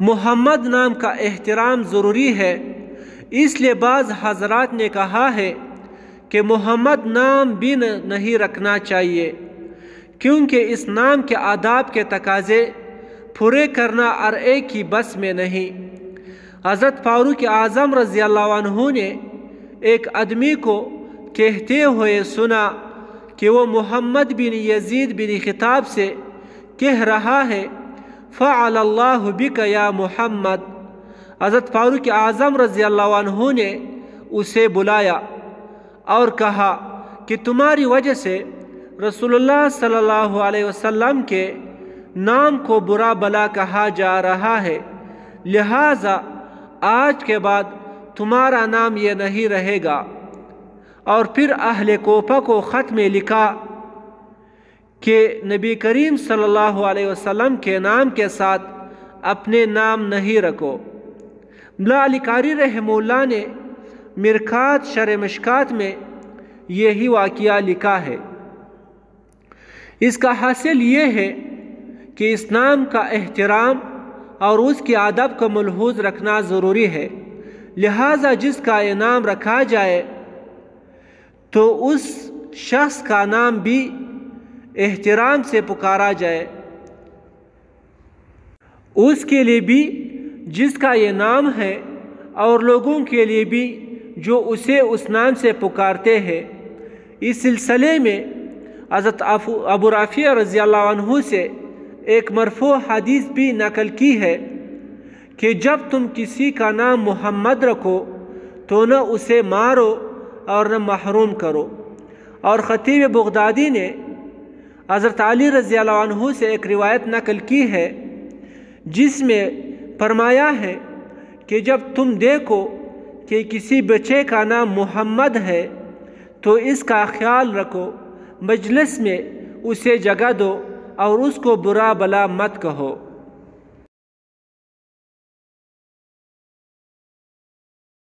محمد نام کا احترام ضروری ہے، اس لیے بعض حضرات نے کہا ہے کہ محمد نام بھی نہیں رکھنا چاہیے، کیونکہ اس نام کے آداب کے تقاضے پورے کرنا ہر ایک کی بس میں نہیں۔ حضرت فاروق اعظم رضی اللہ عنہ نے ایک آدمی کو کہتے ہوئے سنا کہ وہ محمد بن یزید بن خطاب سے کہہ رہا ہے فعل اللہ بک یا محمد۔ حضرت فاروق اعظم رضی اللہ عنہ نے اسے بلایا اور کہا کہ تمہاری وجہ سے رسول اللہ صلی اللہ علیہ وسلم کے نام کو برا بلا کہا جا رہا ہے، لہٰذا آج کے بعد تمہارا نام یہ نہیں رہے گا۔ اور پھر اہل کوفہ کو خط میں لکھا کہ نبی کریم صلی اللہ علیہ وسلم کے نام کے ساتھ اپنے نام نہیں رکھو۔ ملا علی قاری رحمہ اللہ نے مرکات شرح مشکات میں یہی واقعہ لکھا ہے۔ اس کا حاصل یہ ہے کہ اس نام کا احترام اور اس کے ادب کو ملحوظ رکھنا ضروری ہے، لہٰذا جس کا یہ نام رکھا جائے تو اس شخص کا نام بھی احترام سے پکارا جائے، اس کے لیے بھی جس کا یہ نام ہے اور لوگوں کے لیے بھی جو اسے اس نام سے پکارتے ہیں۔ اس سلسلے میں حضرت ابو رافع رضی اللہ عنہ سے ایک مرفوع حدیث بھی نقل کی ہے کہ جب تم کسی کا نام محمد رکھو تو نہ اسے مارو اور نہ محروم کرو۔ اور خطیب بغدادی نے حضرت علی رضی اللہ عنہ سے ایک روایت نقل کی ہے جس میں فرمایا ہے کہ جب تم دیکھو کہ کسی بچے کا نام محمد ہے تو اس کا خیال رکھو، مجلس میں اسے جگہ دو اور اس کو برا بلا مت کہو۔